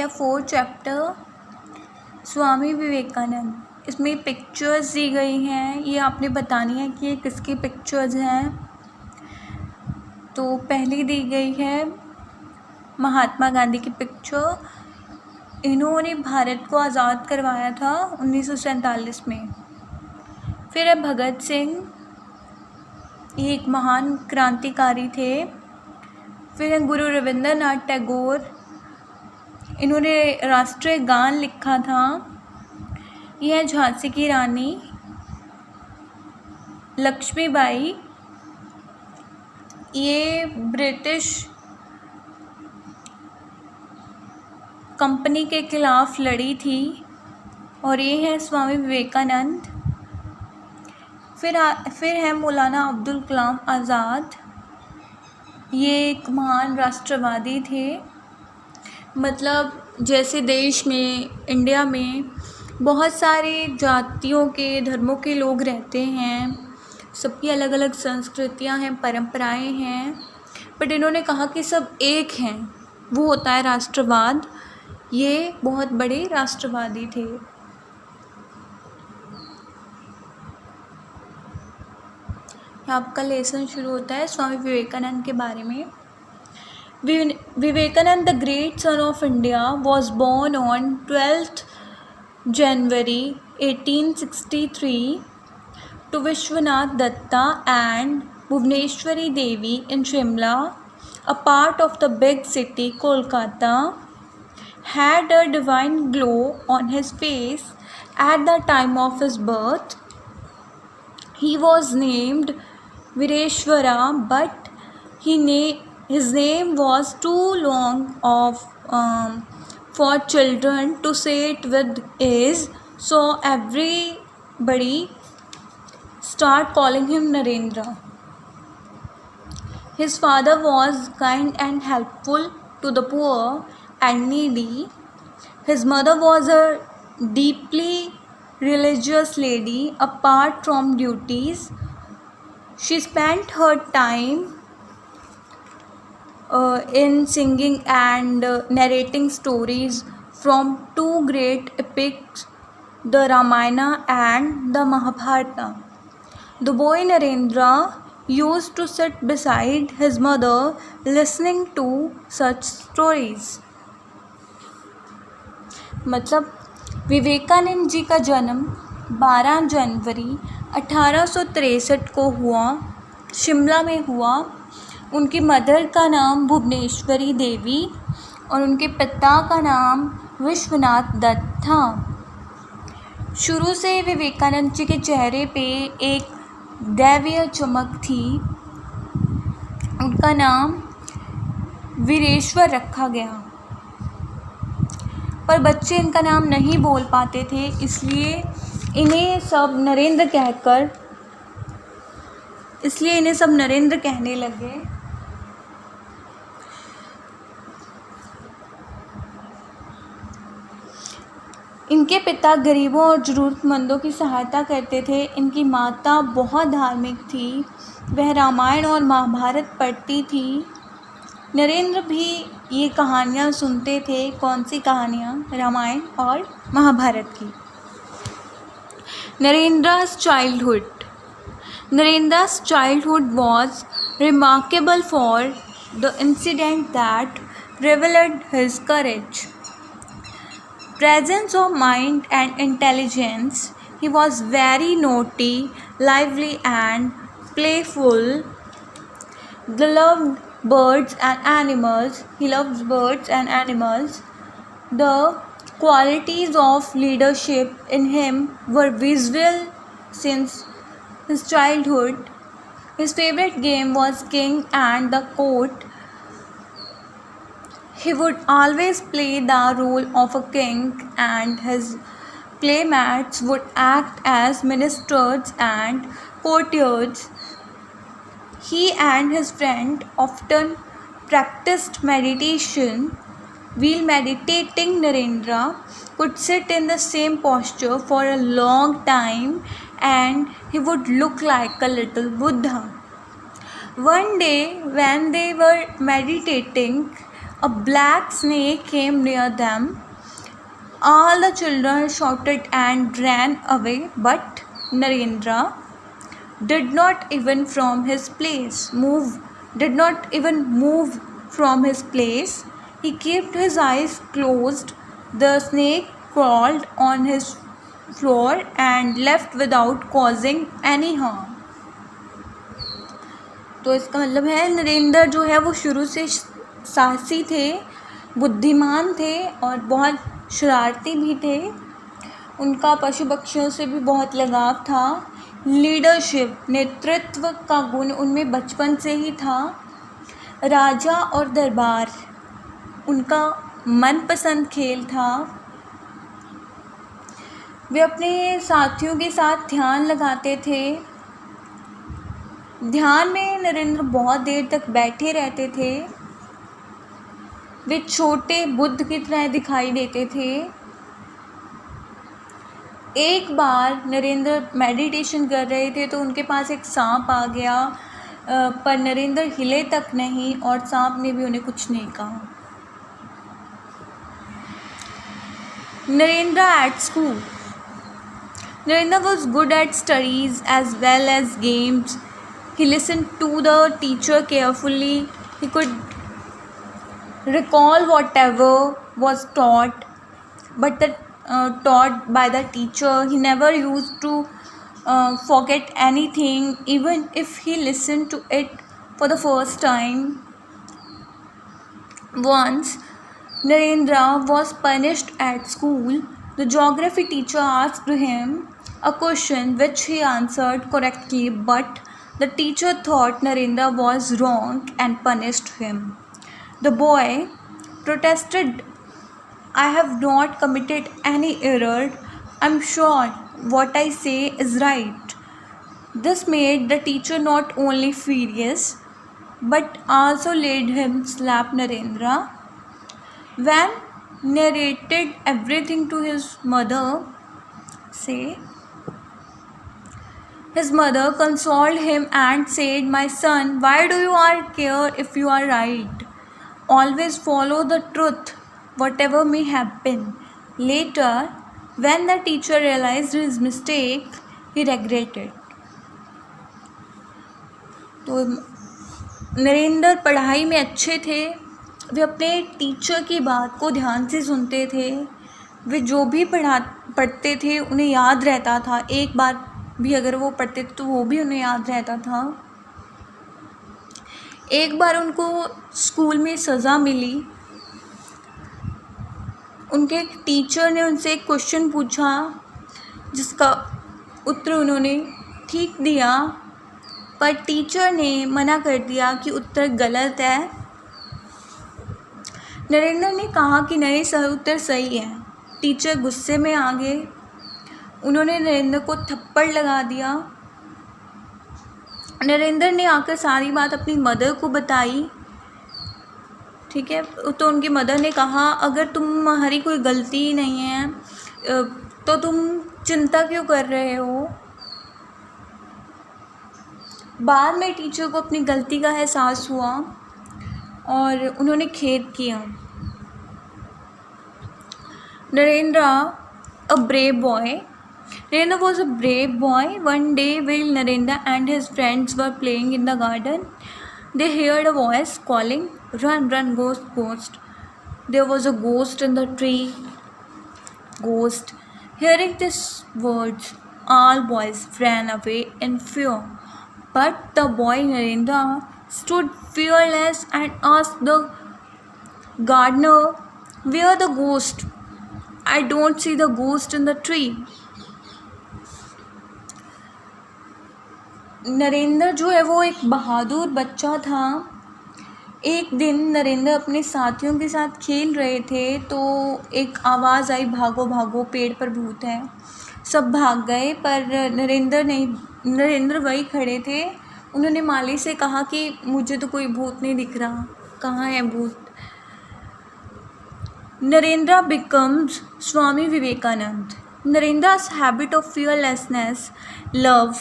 गया 4th chapter Swami Vivekananda. इसमें pictures दी गई हैं, ये आपने बतानी है कि ये किसकी पिक्चर्स हैं। तो पहली दी गई है महात्मा गांधी की पिक्चर। इन्होंने भारत को आज़ाद करवाया था 1947 में। फिर है भगत सिंह, ये एक महान क्रांतिकारी थे। फिर है गुरु रविंद्रनाथ टैगोर, इन्होंने राष्ट्रीय गान लिखा था। ये है झांसी की रानी लक्ष्मीबाई, ये ब्रिटिश कंपनी के खिलाफ लड़ी थी। और ये है स्वामी विवेकानंद। फिर है मौलाना अब्दुल कलाम आज़ाद, ये एक महान राष्ट्रवादी थे। मतलब जैसे देश में, इंडिया में बहुत सारे जातियों के, धर्मों के लोग रहते हैं, सबकी अलग अलग संस्कृतियां हैं, परंपराएं हैं, बट इन्होंने कहा कि सब एक हैं, वो होता है राष्ट्रवाद। ये बहुत बड़े राष्ट्रवादी थे। आपका लेसन शुरू होता है स्वामी विवेकानंद के बारे में। Vivekanand, the great son of India, was born on 12th January 1863 to Vishwanath Datta and Bhuvneshwari Devi in Shimla, a part of the big city Kolkata. Had a divine glow on his face at the time of his birth. He was named Vireshwara, but his name was too long for children to say it with ease, so everybody started calling him Narendra. His father was kind and helpful to the poor and needy. His mother was a deeply religious lady. Apart from duties, she spent her time in singing and narrating stories from two great epics, the Ramayana and the Mahabharata. The boy Narendra used to sit beside his mother listening to such stories. मतलब विवेकानंद जी का जन्म 12 जनवरी 1863 को हुआ, शिमला में हुआ। उनकी mother का नाम भुवनेश्वरी देवी और उनके पिता का नाम विश्वनाथ दत्त था। शुरू से विवेकानंद जी के चेहरे पे एक दैवीय चमक थी। उनका नाम वीरेश्वर रखा गया, पर बच्चे इनका नाम नहीं बोल पाते थे, इसलिए इन्हें सब नरेंद्र कहने लगे। इनके पिता गरीबों और ज़रूरतमंदों की सहायता करते थे। इनकी माता बहुत धार्मिक थी, वह रामायण और महाभारत पढ़ती थी। नरेंद्र भी ये कहानियाँ सुनते थे। कौन सी कहानियाँ? रामायण और महाभारत की। Narendra's childhood was remarkable for the incident that revealed his courage, presence of mind and intelligence. He was very naughty, lively and playful. He loves birds and animals. The qualities of leadership in him were visible since his childhood. His favorite game was king and the court. He would always play the role of a king, and his playmates would act as ministers and courtiers. He and his friend often practiced meditation. While meditating, Narendra could sit in the same posture for a long time and he would look like a little Buddha. One day, when they were meditating, A black snake came near them. All the children shouted and ran away, but Narendra did not even move from his place. He kept his eyes closed. The snake crawled on his floor and left without causing any harm. तो इसका मतलब है नरेंद्र जो है वो शुरू से साहसी थे, बुद्धिमान थे और बहुत शरारती भी थे. उनका पशु पक्षियों से भी बहुत लगाव था. लीडरशिप, नेतृत्व का गुण उनमें बचपन से ही था. राजा और दरबार उनका मनपसंद खेल था. वे अपने साथियों के साथ ध्यान लगाते थे. ध्यान में नरेंद्र बहुत देर तक बैठे रहते थे. वे छोटे बुद्ध की तरह दिखाई देते थे. एक बार नरेंद्र मेडिटेशन कर रहे थे तो उनके पास एक सांप आ गया, पर नरेंद्र हिले तक नहीं और सांप ने भी उन्हें कुछ नहीं कहा. Narendra at school. Narendra was good at studies as well as games. He listened to the teacher carefully. He could recall whatever was taught, taught by the teacher. He never used to forget anything, even if he listened to it for the first time. Once, Narendra was punished at school. The geography teacher asked him a question which he answered correctly, but the teacher thought Narendra was wrong and punished him. The boy protested, "I have not committed any error. I'm sure what I say is right." This made the teacher not only furious but also made him slap Narendra. When narrated everything to his mother, his mother consoled him and said, "My son, why do you care if you are right? Always follow the truth, whatever may happen." Later, when the teacher realized his mistake, he regretted. तो नरेंद्र पढ़ाई में अच्छे थे. वे अपने teacher की बात को ध्यान से सुनते थे. वे जो भी पढ़ते थे उन्हें याद रहता था. एक बार भी अगर वो पढ़ते थे तो वो भी उन्हें याद रहता था. एक बार उनको स्कूल में सज़ा मिली. उनके टीचर ने उनसे एक क्वेश्चन पूछा जिसका उत्तर उन्होंने ठीक दिया, पर टीचर ने मना कर दिया कि उत्तर गलत है. नरेंद्र ने कहा कि नहीं, सही उत्तर सही है. टीचर गुस्से में आ गए. उन्होंने नरेंद्र को थप्पड़ लगा दिया. नरेंद्र ने आकर सारी बात अपनी मदर को बताई. ठीक है, तो उनकी मदर ने कहा, अगर तुम्हारी कोई गलती नहीं है तो तुम चिंता क्यों कर रहे हो. बाद में टीचर को अपनी गलती का एहसास हुआ और उन्होंने खेद किया. Narendra, a brave boy. Narendra was a brave boy. One day, while Narendra and his friends were playing in the garden, they heard a voice calling, "Run, run, ghost, ghost." There was a ghost in the tree. Ghost. Hearing these words, all boys ran away in fear. But the boy Narendra stood fearless and asked the gardener, "Where the ghost? I don't see the ghost in the tree." Narendra जो है वो एक बहादुर बच्चा था. एक दिन नरेंद्र अपने साथियों के साथ खेल रहे थे तो एक आवाज़ आई, "भागो भागो, पेड़ पर भूत है." सब भाग गए, पर नरेंद्र वही खड़े थे. उन्होंने माली से कहा कि मुझे तो कोई भूत नहीं दिख रहा, कहाँ है भूत. Narendra becomes Swami Vivekanand. Narendra's habit of fearlessness, love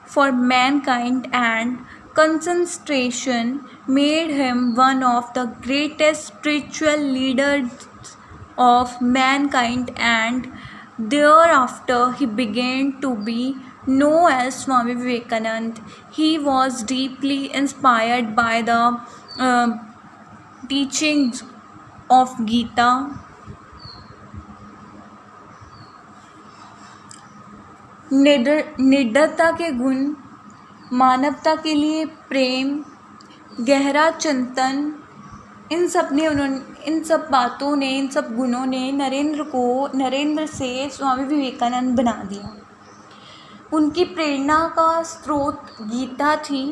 for mankind, and concentration made him one of the greatest spiritual leaders of mankind, and thereafter he began to be known as Swami Vivekananda. He was deeply inspired by the teachings of Gita. निडरता के गुण, मानवता के लिए प्रेम, गहरा चिंतन, इन सब बातों ने, इन सब गुणों ने नरेंद्र से स्वामी विवेकानंद बना दिया। उनकी प्रेरणा का स्रोत गीता थी,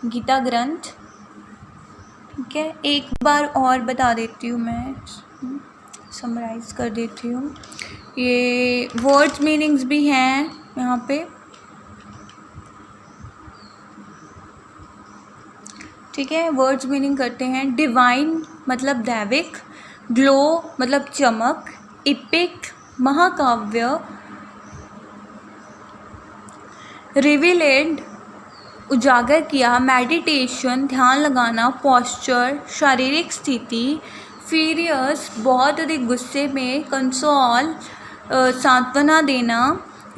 गीता ग्रंथ। ठीक है, एक बार और बता देती हूँ, मैं समराइज़ कर देती हूँ। ये वर्ड्स मीनिंग्स भी हैं यहाँ पे। ठीक है, वर्ड्स मीनिंग करते हैं। डिवाइन मतलब दैविक, ग्लो मतलब चमक, इपिक महाकाव्य, रिविलेड उजागर किया, मेडिटेशन ध्यान लगाना, पॉस्चर शारीरिक स्थिति, फ्यूरियस बहुत अधिक गुस्से में, कंसोल सांत्वना देना,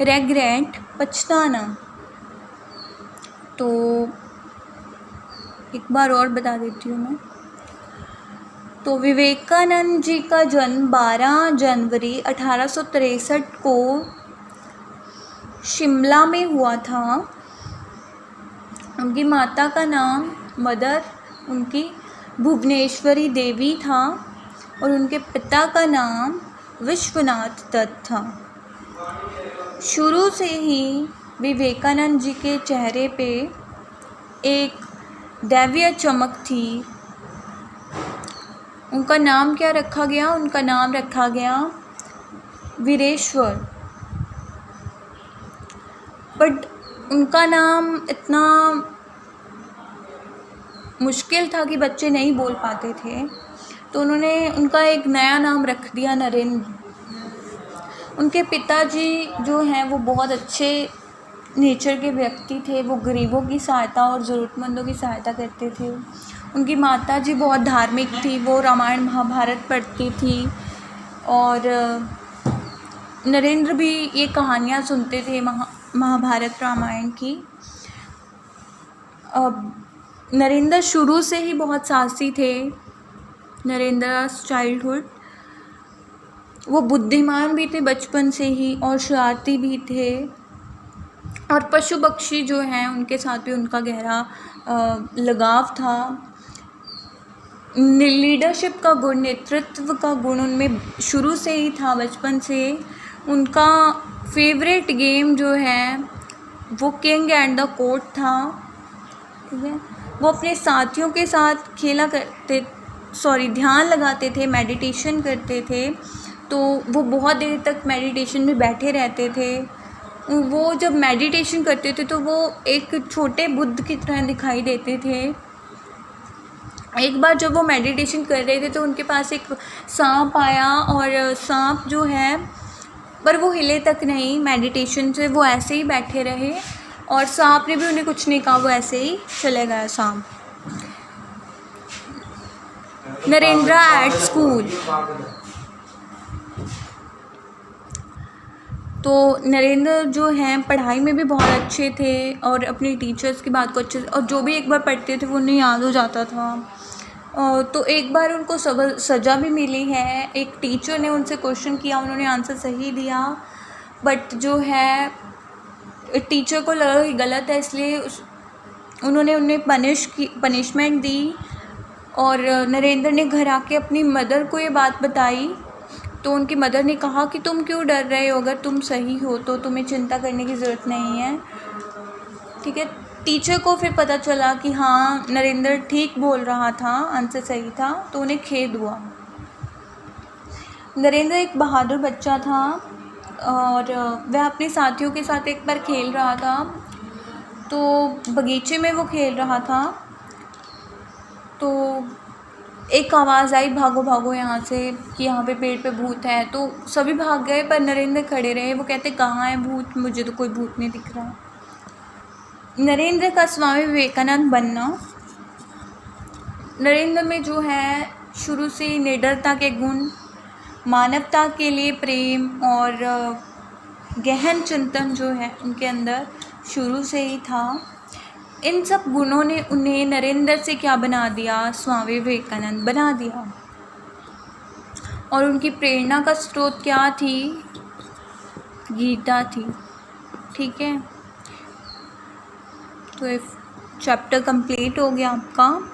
रेग्रेट पछताना। तो एक बार और बता देती हूँ मैं। तो विवेकानंद जी का जन्म 12 जनवरी 1863 को शिमला में हुआ था। उनकी माता का नाम उनकी भुवनेश्वरी देवी था और उनके पिता का नाम विश्वनाथ दत्त था। शुरू से ही विवेकानंद जी के चेहरे पे एक दैवीय चमक थी। उनका नाम क्या रखा गया? उनका नाम रखा गया वीरेश्वर। बट उनका नाम इतना मुश्किल था कि बच्चे नहीं बोल पाते थे, तो उन्होंने उनका एक नया नाम रख दिया, नरेंद्र। उनके पिताजी जो हैं वो बहुत अच्छे नेचर के व्यक्ति थे। वो गरीबों की सहायता और ज़रूरतमंदों की सहायता करते थे। उनकी माता जी बहुत धार्मिक थी, वो रामायण महाभारत पढ़ती थी और नरेंद्र भी ये कहानियाँ सुनते थे महाभारत रामायण की। नरेंद्र शुरू से ही बहुत साहसी थे। नरेंद्र चाइल्डहुड, वो बुद्धिमान भी थे बचपन से ही और शरारती भी थे। और पशु पक्षी जो हैं उनके साथ भी उनका गहरा लगाव था। लीडरशिप का गुण, नेतृत्व का गुण उनमें शुरू से ही था, बचपन से। उनका फेवरेट गेम जो है वो किंग एंड द कोर्ट था। ठीक है, वो अपने साथियों के साथ ध्यान लगाते थे, मेडिटेशन करते थे। तो वो बहुत देर तक मेडिटेशन में बैठे रहते थे। वो जब मेडिटेशन करते थे तो वो एक छोटे बुद्ध की तरह दिखाई देते थे। एक बार जब वो मेडिटेशन कर रहे थे तो उनके पास एक सांप आया और सांप जो है, पर वो हिले तक नहीं मेडिटेशन से, वो ऐसे ही बैठे रहे और सांप ने भी उन्हें कुछ नहीं कहा, वो ऐसे ही चले गया सांप। नरेंद्र एट स्कूल, तो नरेंद्र जो हैं पढ़ाई में भी बहुत अच्छे थे और अपने टीचर्स की बात को अच्छे से, और जो भी एक बार पढ़ते थे वो उन्हें याद हो जाता था। तो एक बार उनको सज़ा भी मिली है। एक टीचर ने उनसे क्वेश्चन किया, उन्होंने आंसर सही दिया, बट जो है टीचर को लगा कि गलत है, इसलिए उन्होंने उन्हें पनिशमेंट दी। और नरेंद्र ने घर आके अपनी मदर को ये बात बताई, तो उनकी मदर ने कहा कि तुम क्यों डर रहे हो, अगर तुम सही हो तो तुम्हें चिंता करने की ज़रूरत नहीं है। ठीक है, टीचर को फिर पता चला कि हाँ नरेंद्र ठीक बोल रहा था, आंसर सही था, तो उन्हें खेद हुआ। नरेंद्र एक बहादुर बच्चा था और वह अपने साथियों के साथ एक बार खेल रहा था, तो बगीचे में वो खेल रहा था, तो एक आवाज़ आई, भागो भागो यहाँ से, कि यहाँ पे पेड़ पे भूत है। तो सभी भाग गए पर नरेंद्र खड़े रहे। वो कहते कहाँ है भूत, मुझे तो कोई भूत नहीं दिख रहा। नरेंद्र का स्वामी विवेकानंद बनना। नरेंद्र में जो है शुरू से निडरता के गुण, मानवता के लिए प्रेम और गहन चिंतन जो है उनके अंदर शुरू से ही था। इन सब गुणों ने उन्हें नरेंद्र से क्या बना दिया, स्वामी विवेकानंद बना दिया। और उनकी प्रेरणा का स्रोत क्या थी, गीता थी। ठीक है, तो चैप्टर कंप्लीट हो गया आपका।